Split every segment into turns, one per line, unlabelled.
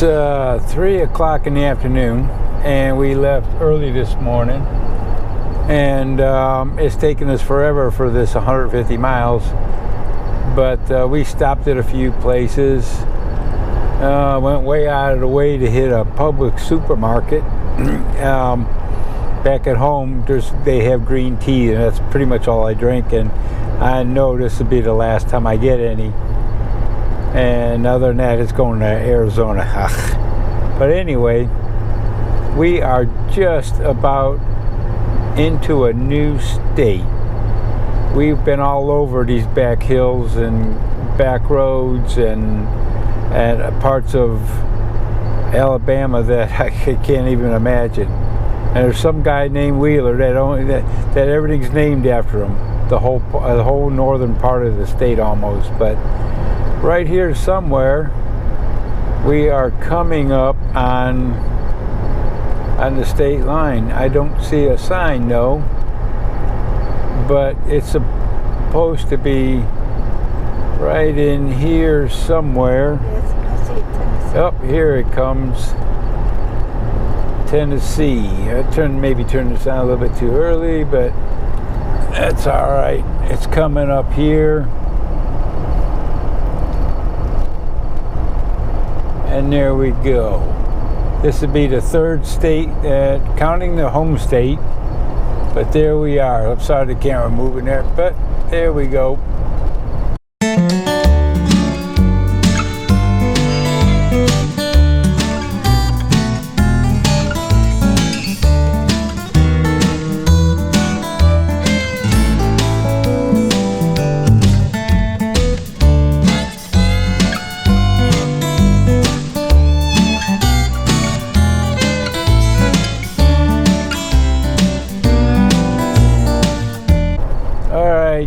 It's 3 o'clock in the afternoon, and we left early this morning, and it's taken us forever for this 150 miles, but we stopped at a few places, went way out of the way to hit a public supermarket. Back at home, they have green tea, and that's pretty much all I drink, and I know this will be the last time I get any. And other than that, it's going to Arizona. But anyway, we are just about into a new state. We've been all over these back hills and back roads and parts of Alabama that I can't even imagine. And there's some guy named Wheeler that everything's named after him. The whole northern part of the state almost. But right here somewhere, we are coming up on the state line. I don't see a sign, no, but it's supposed to be right in here somewhere.
Yes, I see Tennessee.
Oh, here it comes. Tennessee. I maybe turned this on a little bit too early, but that's all right. It's coming up here. And there we go. This would be the third state, counting the home state. But there we are. Upside the camera moving there, but there we go.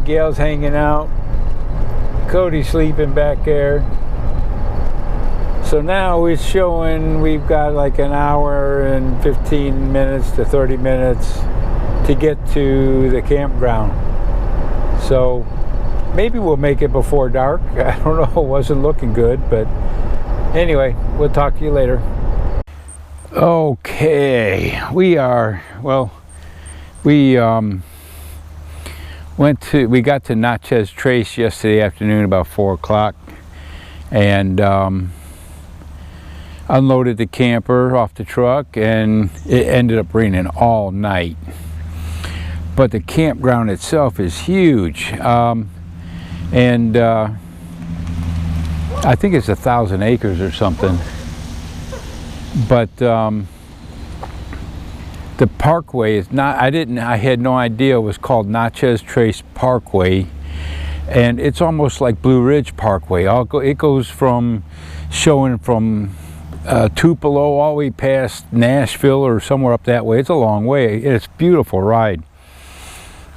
Gail's hanging out. Cody's sleeping back there. So now it's showing we've got like an hour and 15 minutes to 30 minutes to get to the campground. So maybe we'll make it before dark. I don't know. It wasn't looking good, but anyway, we'll talk to you later. Okay, we got to Natchez Trace yesterday afternoon about 4 o'clock, and unloaded the camper off the truck, and it ended up raining all night. But the campground itself is huge, and I think it's 1,000 acres or something. But the Parkway is not, I had no idea it was called Natchez Trace Parkway, and it's almost like Blue Ridge Parkway. It goes from Tupelo all the way past Nashville or somewhere up that way. It's a long way. It's a beautiful ride.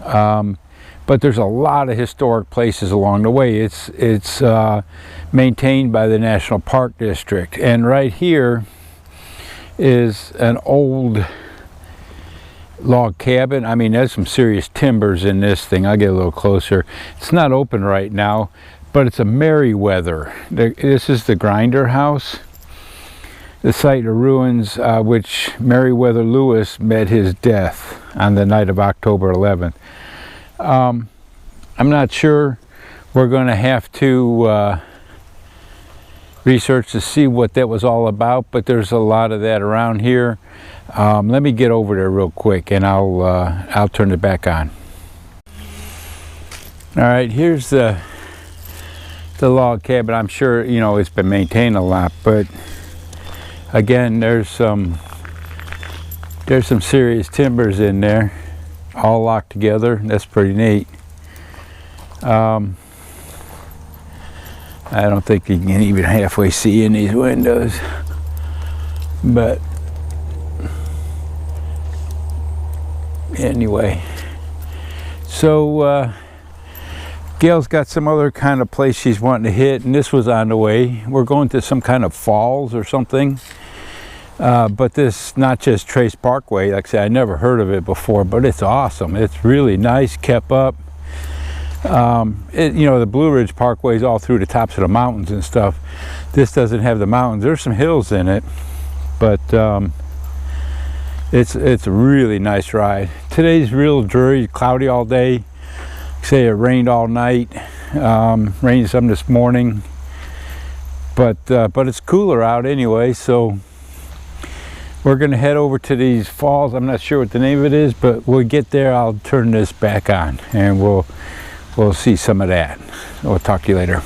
But there's a lot of historic places along the way. It's maintained by the National Park District, and right here is an old log cabin. I mean, there's some serious timbers in this thing. I'll get a little closer. It's not open right now, but it's a Merriweather. This is the Grinder House, the site of ruins which Meriwether Lewis met his death on the night of October 11th. I'm not sure. We're going to have to research to see what that was all about, but there's a lot of that around here. Let me get over there real quick, and I'll turn it back on. All right, here's the log cabin. I'm sure it's been maintained a lot, but again, there's some serious timbers in there, all locked together. That's pretty neat. I don't think you can even halfway see in these windows, but anyway, so Gail's got some other kind of place she's wanting to hit, and this was on the way. We're going to some kind of falls or something, but this Natchez Trace Parkway, like I said, I never heard of it before, but it's awesome. It's really nice, kept up. You know, the Blue Ridge Parkway is all through the tops of the mountains and stuff. This doesn't have the mountains. There's some hills in it, but it's a really nice ride. Today's real dreary, cloudy all day. Say it rained all night, rained some this morning, but it's cooler out anyway. So we're gonna head over to these falls. I'm not sure what the name of it is, but we'll get there. I'll turn this back on and we'll see some of that. We'll talk to you later.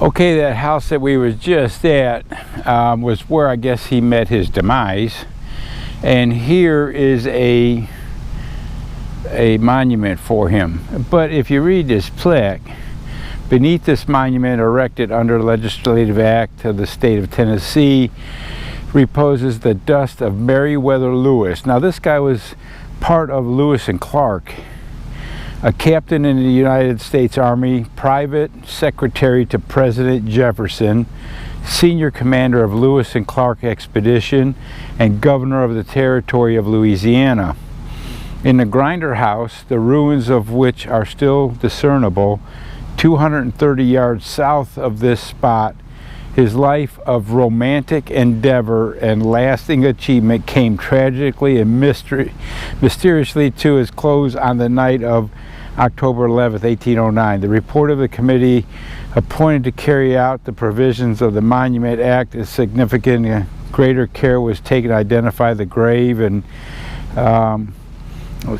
Okay, that house that we was just at was where I guess he met his demise, and here is a monument for him. But if you read this plaque, beneath this monument, erected under legislative act of the state of Tennessee, reposes the dust of Meriwether Lewis. Now this guy was part of Lewis and Clark, a captain in the United States Army, private secretary to President Jefferson, senior commander of Lewis and Clark expedition, and governor of the territory of Louisiana. In the Grinder House, the ruins of which are still discernible 230 yards south of this spot, his life of romantic endeavor and lasting achievement came tragically and mysteriously to his close on the night of October 11th, 1809. The report of the committee appointed to carry out the provisions of the Monument Act is significant. Greater care was taken to identify the grave and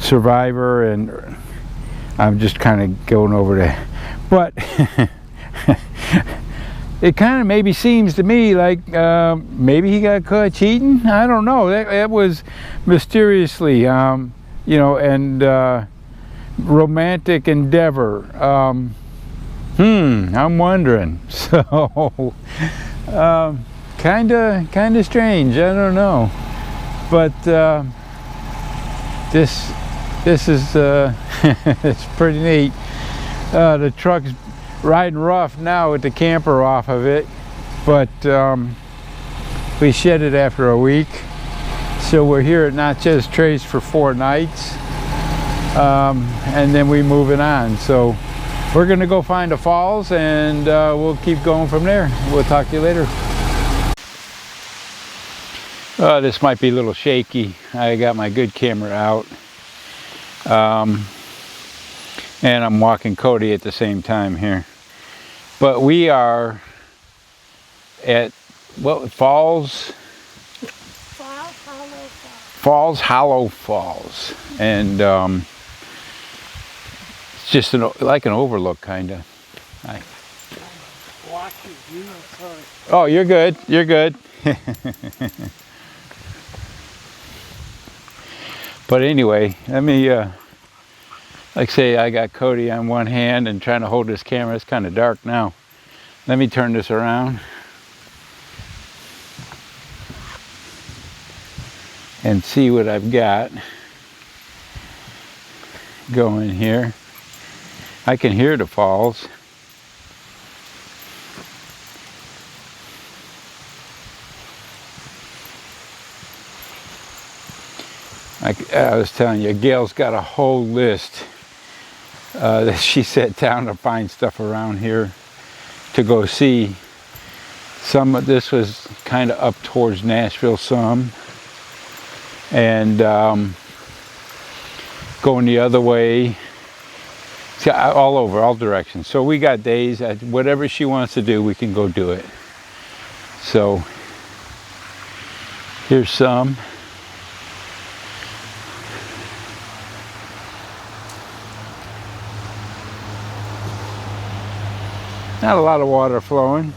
survivor, and I'm just kind of going over that. But it kind of maybe seems to me like maybe he got caught cheating. I don't know. That was mysteriously, you know, and romantic endeavor. I'm wondering. So, kind of strange. I don't know, but this is it's pretty neat. The truck's riding rough now with the camper off of it, but we shed it after a week. So we're here at Natchez Trace for 4 nights, and then we moving on. So we're gonna go find the falls, and we'll keep going from there. We'll talk to you later. This might be a little shaky. I got my good camera out, and I'm walking Cody at the same time here. But we are at what, Falls Hollow Falls, and it's just like an overlook, kind of. Oh, you're good. You're good. But anyway, let me, like say, I got Cody on one hand and trying to hold this camera. It's kind of dark now. Let me turn this around and see what I've got going here. I can hear the falls. I was telling you, Gail's got a whole list that she sat down to find stuff around here to go see. Some of this was kind of up towards Nashville some, and going the other way, all over, all directions. So we got days. Whatever she wants to do, we can go do it. So here's some. Not a lot of water flowing.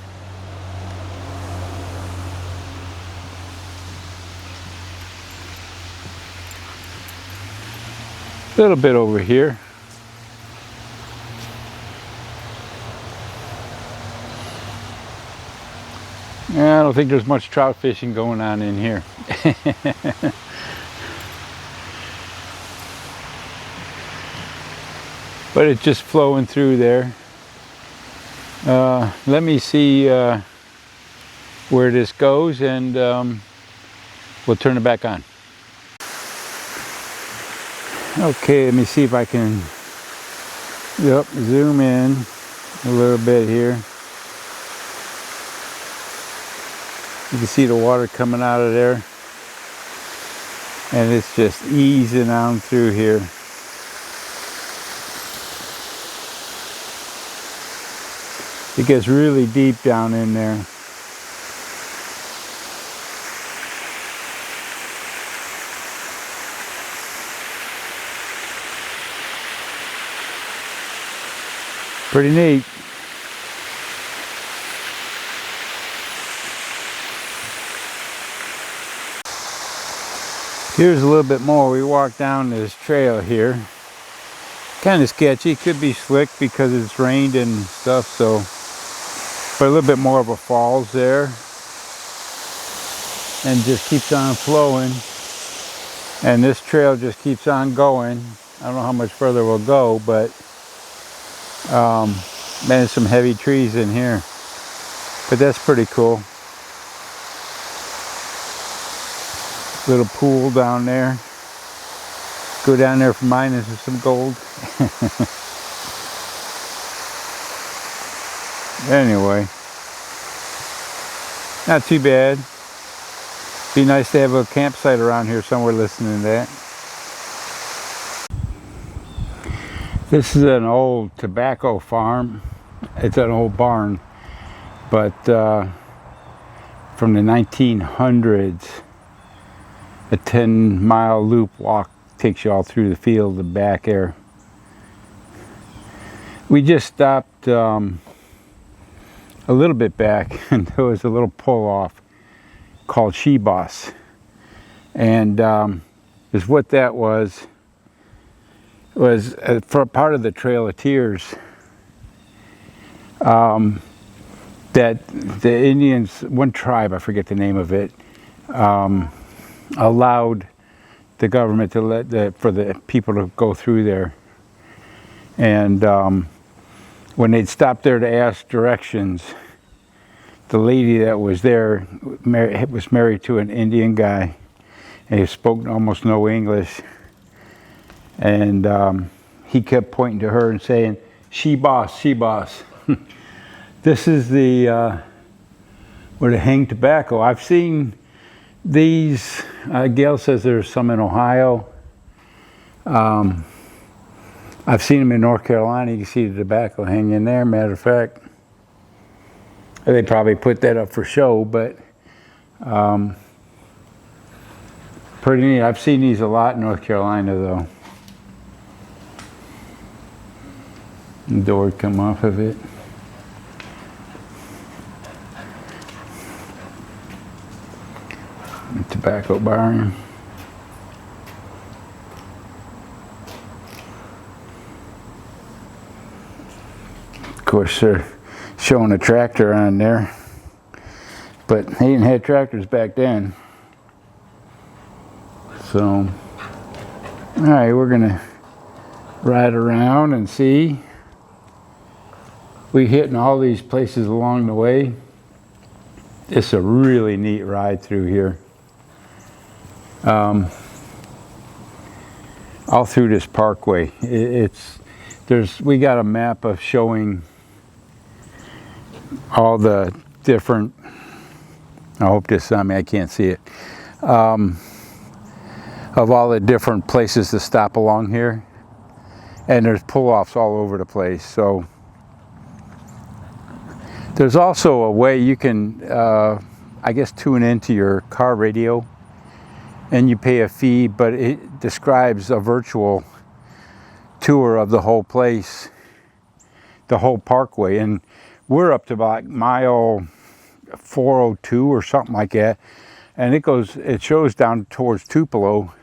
A little bit over here. Yeah, I don't think there's much trout fishing going on in here. But it's just flowing through there. Let me see where this goes, and we'll turn it back on. Okay, let me see if I can Yep, zoom in a little bit here. You can see the water coming out of there. And it's just easing on through here. It gets really deep down in there. Pretty neat. Here's a little bit more. We walked down this trail here. Kind of sketchy. Could be slick because it's rained and stuff, so. But a little bit more of a falls there. And just keeps on flowing. And this trail just keeps on going. I don't know how much further we'll go, but man, there's some heavy trees in here. But that's pretty cool. Little pool down there. Go down there for mine and some gold. Anyway, not too bad. Be nice to have a campsite around here somewhere listening to that. This is an old tobacco farm. It's an old barn, but from the 1900s. A 10-mile loop walk takes you all through the field, the back there. We just stopped a little bit back, and there was a little pull-off called She-Boss. And is what that was for part of the Trail of Tears. That the Indians, one tribe, I forget the name of it, allowed the government to let for the people to go through there. And when they'd stop there to ask directions, the lady that was there was married to an Indian guy, and he spoke almost no English. And he kept pointing to her and saying, "She boss, she boss." This is the where they hang tobacco. I've seen these. Gail says there's some in Ohio. I've seen them in North Carolina. You can see the tobacco hanging there, matter of fact. They probably put that up for show, but pretty neat. I've seen these a lot in North Carolina, though. The door would come off of it. Tobacco barn. Of course, they're showing a tractor on there, but they didn't have tractors back then. So, all right, we're gonna ride around and see. We hitting all these places along the way. It's a really neat ride through here. All through this Parkway. We got a map of showing all the different, I hope this, I mean, I can't see it, of all the different places to stop along here. And there's pull-offs all over the place. So there's also a way you can, I guess, tune into your car radio, and you pay a fee, but it describes a virtual tour of the whole place, the whole Parkway. And we're up to about mile 402 or something like that, and it shows down towards Tupelo,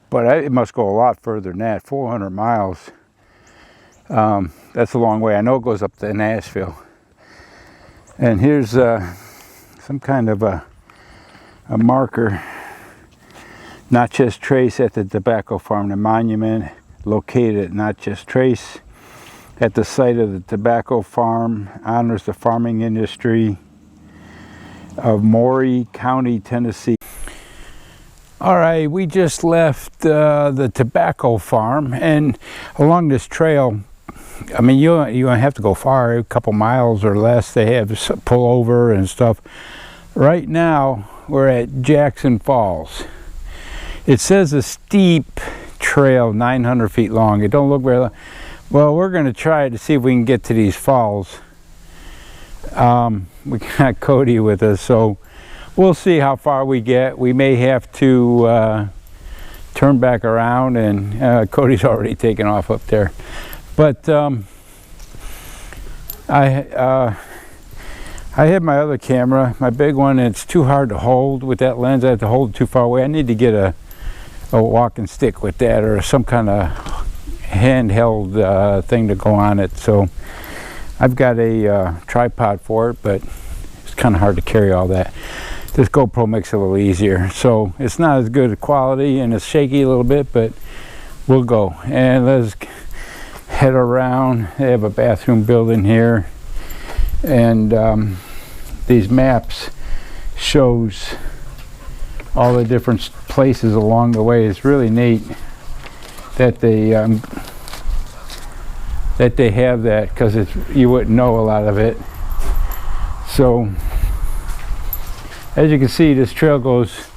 but it must go a lot further than that. 400 miles. That's a long way. I know it goes up to Nashville. And here's some kind of a marker. Natchez Trace at the tobacco farm. The monument located at Natchez Trace at the site of the tobacco farm honors the farming industry of Maury County, Tennessee. All right, we just left the tobacco farm, and along this trail I mean, you don't have to go far, a couple miles or less. They have pull over and stuff. Right now, we're at Jackson Falls. It says a steep trail, 900 feet long. It don't look very long. Well, we're going to try to see if we can get to these falls. We got Cody with us, so we'll see how far we get. We may have to turn back around, and Cody's already taken off up there. But I have my other camera, my big one, and it's too hard to hold with that lens. I have to hold it too far away. I need to get a walking stick with that, or some kind of handheld thing to go on it. So I've got a tripod for it, but it's kind of hard to carry all that. This GoPro makes it a little easier. So it's not as good a quality, and it's shaky a little bit, but we'll go. And let's head around. They have a bathroom building here, and these maps shows all the different places along the way. It's really neat that they have that, because you wouldn't know a lot of it. So as you can see, this trail goes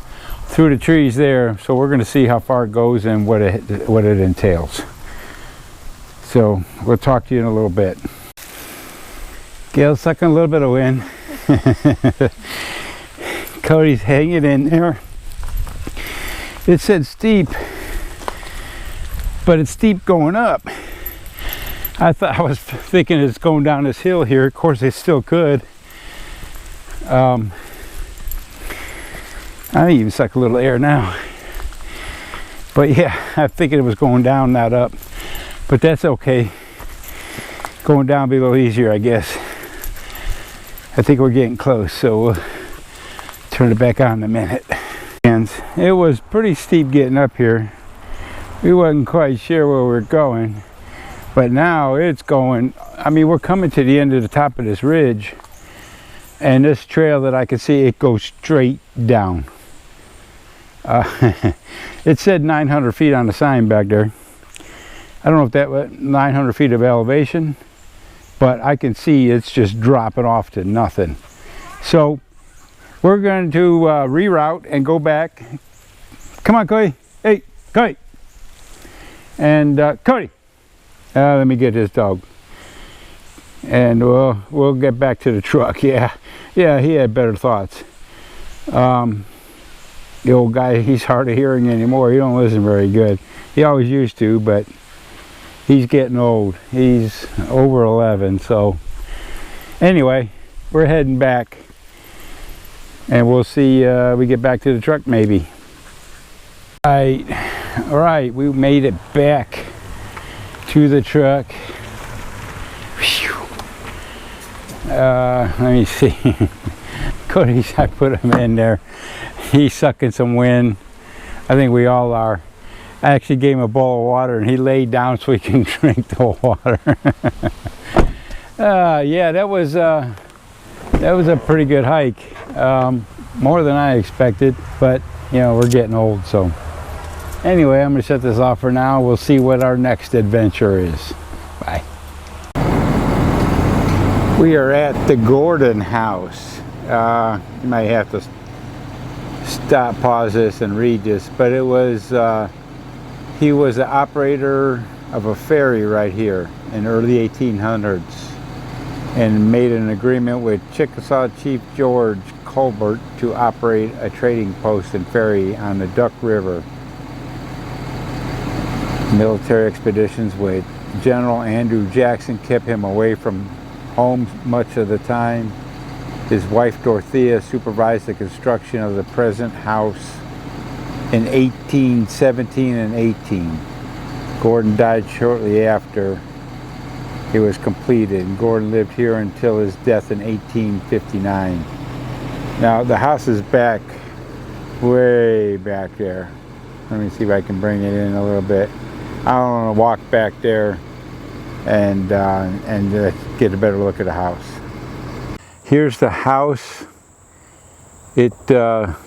through the trees there, so we're going to see how far it goes and what it entails. So we'll talk to you in a little bit. Gail's sucking a little bit of wind. Cody's hanging in there. It said steep, but it's steep going up. I was thinking it's going down this hill here. Of course, it still could. I even suck a little air now. But yeah, I figured it was going down, not up. But that's okay. Going down will be a little easier, I guess. I think we're getting close, so we'll turn it back on in a minute. And it was pretty steep getting up here. We wasn't quite sure where we were going, but now it's going. I mean, we're coming to the end of the top of this ridge, and this trail that I can see, it goes straight down. It said 900 feet on the sign back there. I don't know if that was 900 feet of elevation, but I can see it's just dropping off to nothing. So we're going to reroute and go back. Come on, Cody. Hey, Cody. And Cody. Let me get this dog. And we'll get back to the truck. Yeah, he had better thoughts. The old guy, he's hard of hearing anymore. He don't listen very good. He always used to, but he's getting old. He's over 11, so anyway, we're heading back, and we'll see we get back to the truck maybe. All right, we made it back to the truck. Whew. Let me see. Cody's, I put him in there. He's sucking some wind. I think we all are. I actually gave him a bowl of water, and he laid down so he can drink the water. Yeah, that was a pretty good hike. More than I expected, but you know, we're getting old, so. Anyway, I'm going to shut this off for now. We'll see what our next adventure is. Bye. We are at the Gordon house. You might have to stop, pause this, and read this, but it was, he was the operator of a ferry right here in early 1800s, and made an agreement with Chickasaw Chief George Colbert to operate a trading post and ferry on the Duck River. Military expeditions with General Andrew Jackson kept him away from home much of the time. His wife Dorothea supervised the construction of the present house in 1817 and 18. Gordon died shortly after it was completed, and Gordon lived here until his death in 1859. Now the house is back, way back there. Let me see if I can bring it in a little bit. I want to walk back there and get a better look at the house. Here's the house. It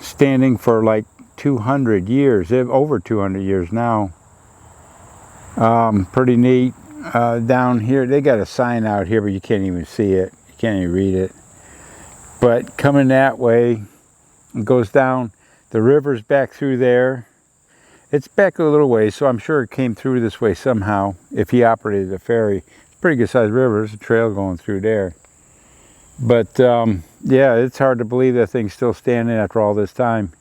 standing for like 200 years, over 200 years now. Pretty neat. down here. They got a sign out here, but you can't even see it. You can't even read it. But coming that way, it goes down. The river's back through there. It's back a little way, so I'm sure it came through this way somehow if he operated a ferry. It's a pretty good sized river. There's a trail going through there. But yeah, it's hard to believe that thing's still standing after all this time.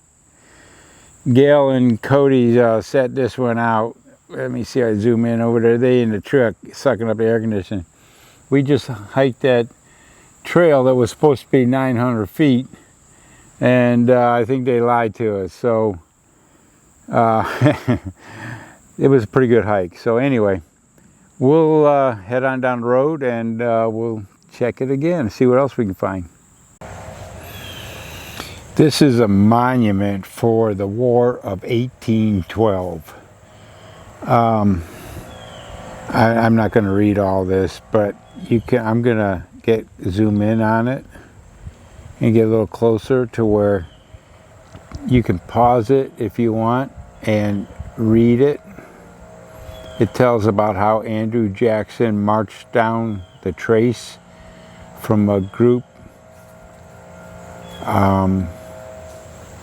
Gail and Cody set this one out. Let me see, I zoom in over there. They in the truck sucking up the air conditioning. We just hiked that trail that was supposed to be 900 feet, and I think they lied to us. So it was a pretty good hike. So anyway, we'll head on down the road and we'll check it again, see what else we can find. This is a monument for the War of 1812. I'm not going to read all this, but you can. I'm going to zoom in on it and get a little closer to where you can pause it if you want and read it. It tells about how Andrew Jackson marched down the Trace from a group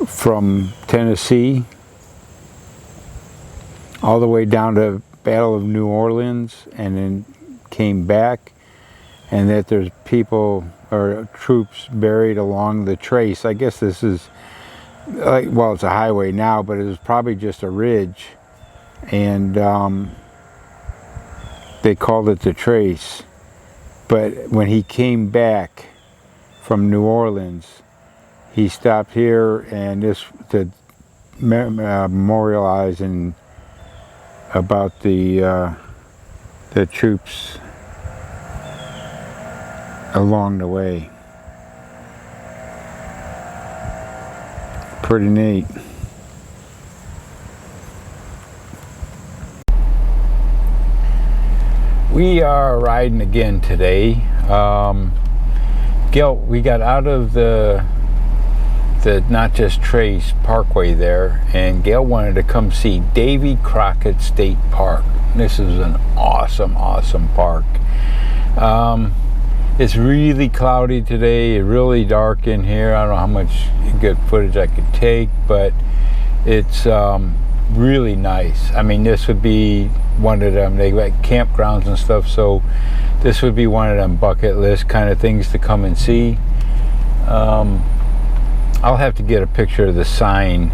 from Tennessee all the way down to Battle of New Orleans, and then came back, and that there's people or troops buried along the Trace. I guess this is like, well, it's a highway now, but it was probably just a ridge, and they called it the Trace. But when he came back from New Orleans, he stopped here, and this to memorialize and about the troops along the way. Pretty neat. We are riding again today. Gil, we got out of the Natchez Trace Parkway there, and Gail wanted to come see Davy Crockett State Park. This is an awesome park. It's really cloudy today, really dark in here. I don't know how much good footage I could take, but it's really nice. I mean, this would be one of them. They got campgrounds and stuff, so this would be one of them bucket list kind of things to come and see. I'll have to get a picture of the sign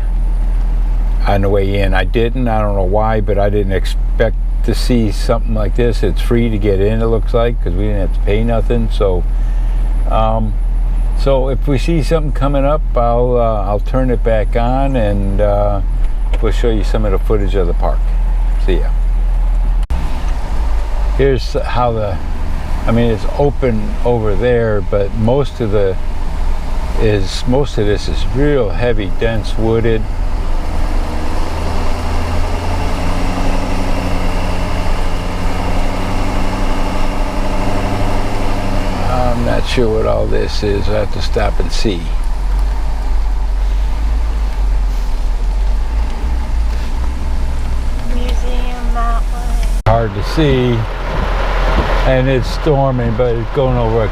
on the way in. I don't know why, but I didn't expect to see something like this. It's free to get in, it looks like, because we didn't have to pay nothing. So so if we see something coming up, I'll turn it back on, and we'll show you some of the footage of the park. See ya. Here's how it's open over there, but most of this is real heavy, dense wooded. I'm not sure what all this is. I have to stop and see.
Museum that way.
Hard to see, and it's storming, but it's going over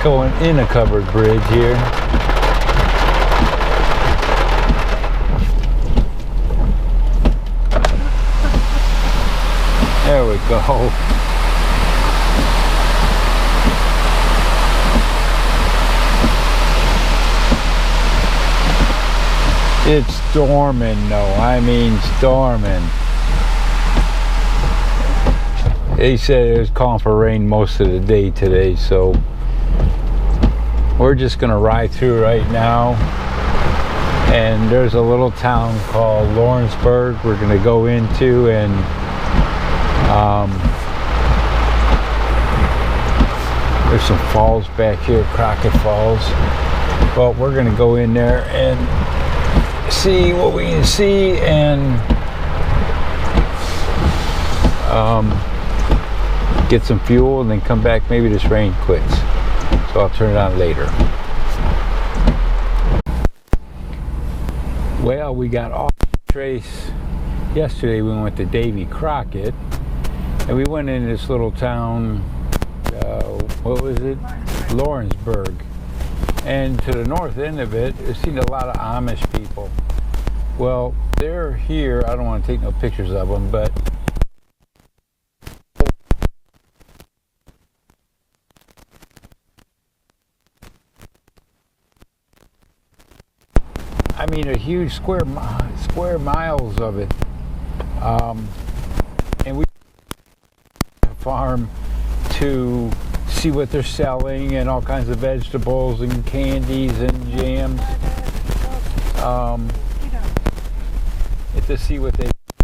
going in a covered bridge here. There we go. It's storming though, I mean storming. They said it was calling for rain most of the day today, so we're just gonna ride through right now. And there's a little town called Lawrenceburg we're gonna go into, and there's some falls back here, Crockett Falls. Well, we're gonna go in there and see what we can see, and get some fuel, and then come back. Maybe this rain quits, so I'll turn it on later. Well, we got off the Trace yesterday. We went to Davy Crockett, And we went in this little town, what was it? Lawrenceburg. And to the north end of it, I've seen a lot of Amish people. Well, they're here. I don't want to take no pictures of them, but I mean, a huge square miles of it. And we farm to see what they're selling and all kinds of vegetables and candies and jams. To see what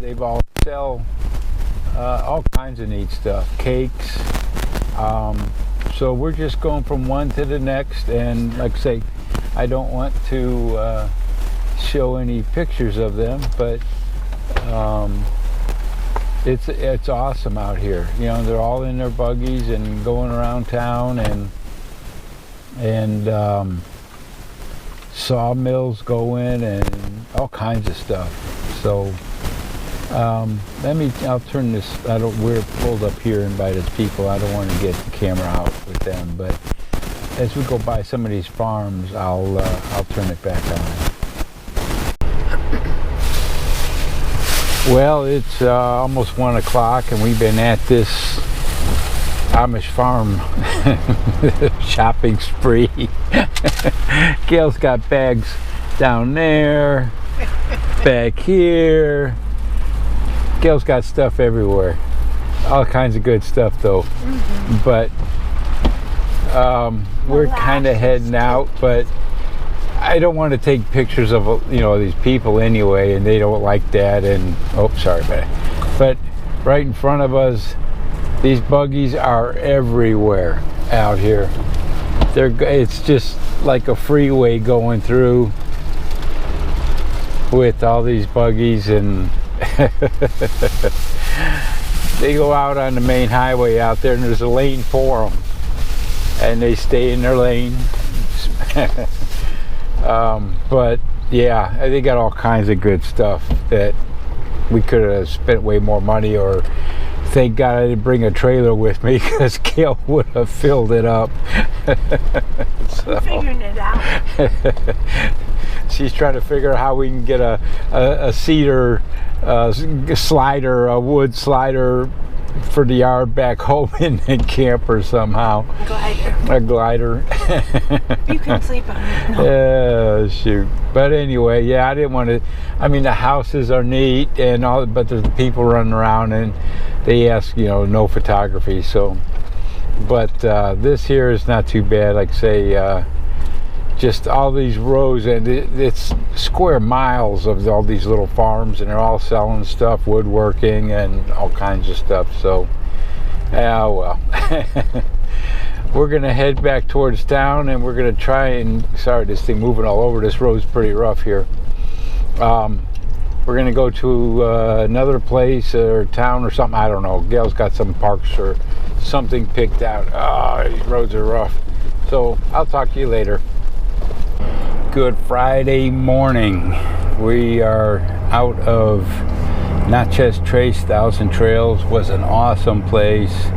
they've all sell, all kinds of neat stuff, cakes. So we're just going from one to the next, and like I say, I don't want to show any pictures of them, but it's awesome out here. You know, they're all in their buggies and going around town, and sawmills going and all kinds of stuff. So I'll turn this. We're pulled up here and by these people. I don't want to get the camera out with them, but as we go by some of these farms, I'll turn it back on. Well, it's almost 1 o'clock, and we've been at this Amish farm shopping spree. Gail's got bags down there, back here. Gail's got stuff everywhere. All kinds of good stuff, though. Mm-hmm. But we're kind of heading out, but I don't want to take pictures of these people anyway, and they don't like that. And sorry, but right in front of us, these buggies are everywhere out here. It's just like a freeway going through with all these buggies, and they go out on the main highway out there, and there's a lane for them, and they stay in their lane. But yeah, they got all kinds of good stuff that we could have spent way more money, or thank God I didn't bring a trailer with me, because Gail would have filled it up.
So, I'm figuring it out.
She's trying to figure out how we can get a cedar slider, a wood slider for the yard back home in the camper somehow. A glider.
You can sleep on it. No.
Shoot. But anyway, yeah, I didn't want to. I mean, the houses are neat and all, but there's people running around, and they ask, no photography. So, but this here is not too bad. Like I say, just all these rows, and it's square miles of all these little farms, and they're all selling stuff, woodworking and all kinds of stuff. So well. We're gonna head back towards town, and we're gonna try and, sorry, this thing moving all over. This road's pretty rough here. We're gonna go to another place or town or something, I don't know. Gail's got some parks or something picked out. These roads are rough. So I'll talk to you later. Good Friday morning. We are out of Natchez Trace. Thousand Trails was an awesome place.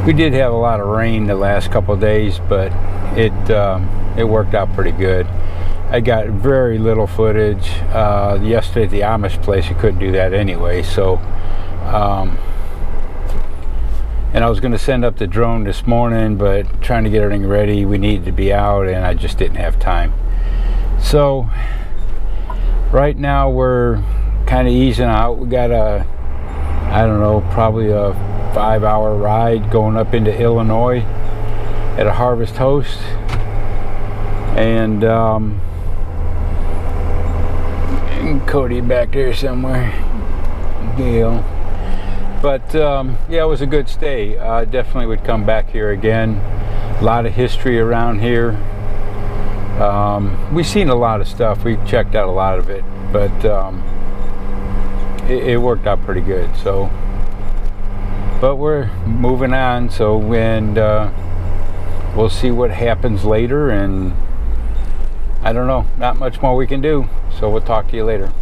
We did have a lot of rain the last couple of days, but it worked out pretty good. I got very little footage. Yesterday at the Amish place, you couldn't do that anyway. So, and I was going to send up the drone this morning, but trying to get everything ready, we needed to be out, and I just didn't have time. So right now we're kind of easing out. We got probably a 5-hour ride going up into Illinois at a Harvest Host, and Cody back there somewhere, Gail. But yeah, it was a good stay. Definitely would come back here again. A lot of history around here. We've seen a lot of stuff. We checked out a lot of it, but it worked out pretty good. So, but we're moving on. So, and we'll see what happens later. And I don't know, not much more we can do. So we'll talk to you later.